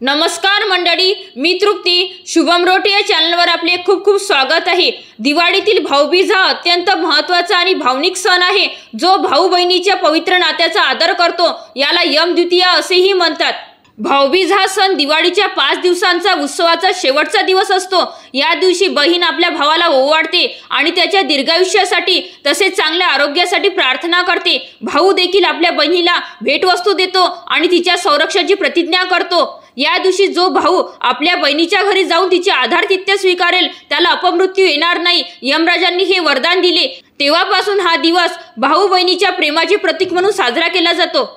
नमस्कार मंडळी, मी तृप्ती. शुभम रोटी या चॅनलवर आपले खूप खूप स्वागत आहे. दिवाळीतील भाऊबीज हा अत्यंत महत्त्वाचा आणि भावनिक सण आहे, जो भाऊ बहिणीच्या पवित्र नात्याचा आदर करतो. याला यम द्वितीया असेही म्हणतात. भाऊबीज हा सण दिवाळीच्या 5 दिवसांचा उत्सवाचा शेवटचा दिवस असतो. या दिवशी बहीण आपल्या भावाला ओवाळते आणि त्याच्या दीर्घायुष्यासाठी तसेच चांगल्या आरोग्यासाठी प्रार्थना करते. भाऊ देखील आपल्या बहिणीला भेटवस्तू देतो आणि तिच्या संरक्षणाची प्रतिज्ञा करतो. या दिवशी जो भाऊ आपल्या बहिणीच्या घरी जाऊन तिचे आधारतिथ्य स्वीकारेल त्याला अपमृत्यू येणार नाही, यमराजांनी हे वरदान दिले. तेव्हापासून हा दिवस भाऊ बहिणीच्या प्रेमाचे प्रतीक म्हणून साजरा केला जातो.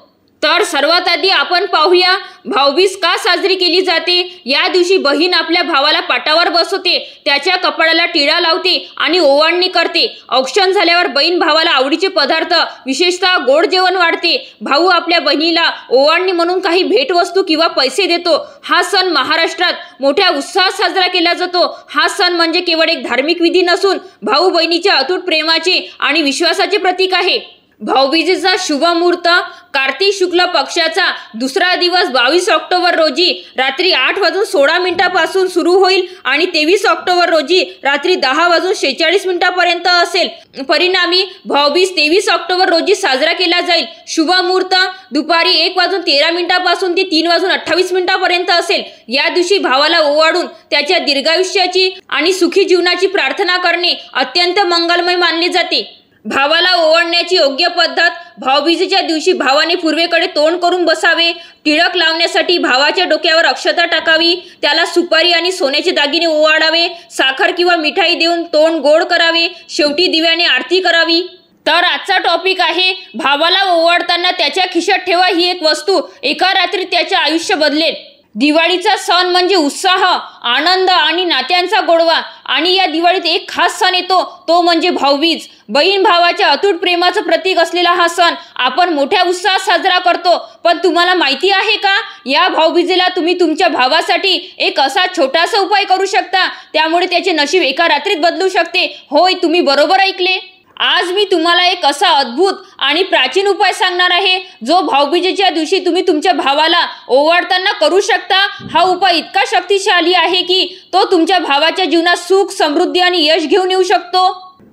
तर सर्वात आधी आपण पाहूया भाऊबीज का साजरी केली जाते. या दिवशी बहीण आपल्या भावाला पाटावर बसवते, त्याच्या कपाळाला टिळा लावते आणि ओवाळणी करते. औक्षण झाल्यावर बहीण भावाला आवडीचे पदार्थ, विशेषतः गोड जेवण वाढते. भाऊ आपल्या बहिणीला ओवाळणी म्हणून काही भेटवस्तू किंवा पैसे देतो. हा सण महाराष्ट्रात मोठ्या उत्साहात साजरा केला जातो. हा सण म्हणजे केवळ एक धार्मिक विधी नसून भाऊ बहिणीच्या अतूट प्रेमाचे आणि विश्वासाचे प्रतीक आहे. भाऊबीजेचा शुभ मुहूर्त कार्तिक शुक्ल पक्षाचा दुसरा दिवस 22 ऑक्टोबर रोजी रात्री 8:16 पासून सुरू होईल आणि 23 ऑक्टोबर रोजी रात्री 10:46 पर्यंत असेल. परिणामी भाऊबीज 23 ऑक्टोबर रोजी साजरा केला जाईल. शुभ मुहूर्त दुपारी 1:13 पासून ते 3:28 पर्यंत असेल. या दिवशी भावाला ओवाळून त्याच्या दीर्घायुष्याची आणि सुखी जीवनाची प्रार्थना करणे अत्यंत मंगलमय मानले जाते. भावाला ओवाळण्याची योग्य पद्धत. भाऊबीजेच्या दिवशी भावाने पूर्वेकडे तोंड करून बसावे. टिळक लावण्यासाठी भावाच्या डोक्यावर अक्षता टाकावी. त्याला सुपारी आणि सोन्याचे दागिने ओवाळावे. साखर किंवा मिठाई देऊन तोंड गोड करावे. शेवटी दिव्याने आरती करावी. तर आजचा टॉपिक आहे भावाला ओवाळताना त्याच्या खिशात ठेवा ही एक वस्तू एका रात्रीत त्याचे आयुष्य बदलेल. दिवाळीचा सण म्हणजे उत्साह, आनंद आणि नात्यांचा गोडवा. आणि या दिवाळीत एक खास सण येतो, तो म्हणजे भाऊबीज. बहीण भावाच्या अतूट प्रेमाचं प्रतीक असलेला हा सण आपण मोठ्या उत्साहात साजरा करतो. पण तुम्हाला माहिती आहे का, या भाऊबीजेला तुम्ही तुमच्या भावासाठी एक असा छोटासा उपाय करू शकता, त्यामुळे त्याचे नशीब एका रात्रीत बदलू शकते. होय, तुम्ही बरोबर ऐकले. आज मी तुम्हाला एक असा अद्भुत आणि प्राचीन उपाय सांगणार आहे, जो भाऊबीजेच्या दिवशी तुम्ही तुमच्या भावाला ओवाळताना करू शकता. हा उपाय इतका शक्तिशाली आहे की तो तुमच्या भावाच्या जीवनात सुख, समृद्धी आणि यश घेऊन येऊ शकतो.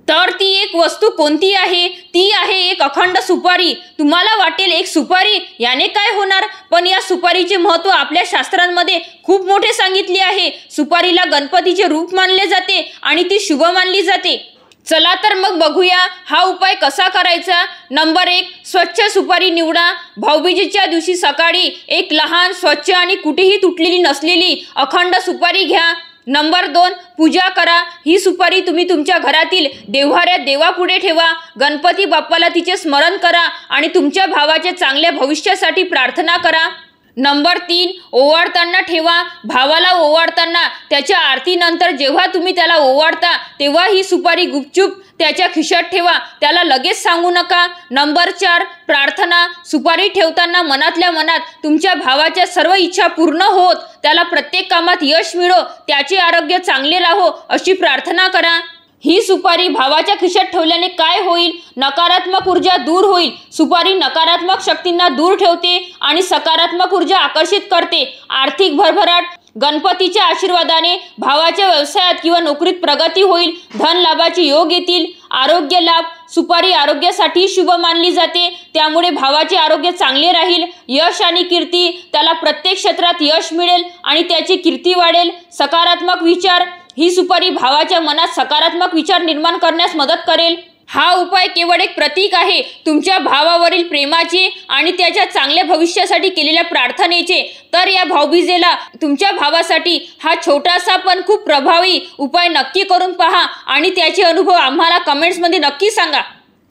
तर ती एक वस्तू कोणती आहे? ती आहे एक अखंड सुपारी. तुम्हाला वाटेल, एक सुपारी, याने काय होणार? पण या सुपारीचे महत्त्व आपल्या शास्त्रांमध्ये खूप मोठे सांगितले आहे. सुपारीला गणपतीचे रूप मानले जाते आणि ती शुभ मानली जाते. चला तर मग बघूया हा उपाय कसा करायचा. नंबर 1, स्वच्छ सुपारी निवडा. भाऊबीजेच्या दिवशी सकाळी एक लहान, स्वच्छ आणि कुठेही तुटलेली नसलेली अखंड सुपारी घ्या. नंबर 2, पूजा करा. ही सुपारी तुम्ही तुमच्या घरातील देव्हाऱ्यात देवापुढे ठेवा. गणपती बाप्पाला तिचे स्मरण करा आणि तुमच्या भावाच्या चांगल्या भविष्यासाठी प्रार्थना करा. नंबर 3, ओवाळताना ठेवा. भावाला ओवाळताना त्याच्या आरतीनंतर जेव्हा तुम्ही त्याला ओवाळता तेव्हा ही सुपारी गुपचूप त्याच्या खिशात ठेवा. त्याला लगेच सांगू नका. नंबर 4, प्रार्थना. सुपारी ठेवताना मनातल्या मनात तुमच्या भावाच्या सर्व इच्छा पूर्ण होत, त्याला प्रत्येक कामात यश मिळो, त्याचे आरोग्य चांगले राहो अशी प्रार्थना करा. ही सुपारी भावाच्या खिशात ठेवल्याने काय होईल? नकारात्मक ऊर्जा दूर होईल. सुपारी नकारात्मक शक्तींना दूर ठेवते आणि सकारात्मक ऊर्जा आकर्षित करते. आर्थिक भरभराट. गणपतीच्या आशीर्वादाने भावाच्या व्यवसायात किंवा नोकरीत प्रगती होईल. धन लाभाचे योग येतील. आरोग्य लाभ. सुपारी आरोग्यासाठी शुभ मानली जाते, त्यामुळे भावाचे आरोग्य चांगले राहील. यश आणि कीर्ती. त्याला प्रत्येक क्षेत्रात यश मिळेल आणि त्याची कीर्ती वाढेल. सकारात्मक विचार. ही सुपारी भावाच्या मनात सकारात्मक विचार निर्माण करण्यास मदत करेल. हा उपाय केवळ एक प्रतीक आहे तुमच्या भावावरील प्रेमाचे आणि त्याच्या चांगल्या भविष्यासाठी केलेल्या प्रार्थनेचे. तर या भाऊबीजेला तुमच्या भावासाठी हा छोटासा पण खूप प्रभावी उपाय नक्की करून पहा आणि त्याचे अनुभव आम्हाला कमेंट्समध्ये नक्की सांगा.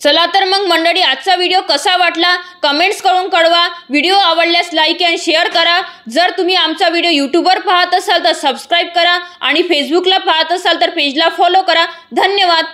चला तर मग मंडळी, आजचा व्हिडिओ कसा वाटला कमेंट्स करून कळवा. व्हिडिओ आवडल्यास लाईक आणि शेअर करा. जर तुम्ही आमचा व्हिडिओ यूट्यूबवर पाहत असाल तर सबस्क्राईब करा आणि फेसबुकला पाहत असाल तर पेजला फॉलो करा. धन्यवाद.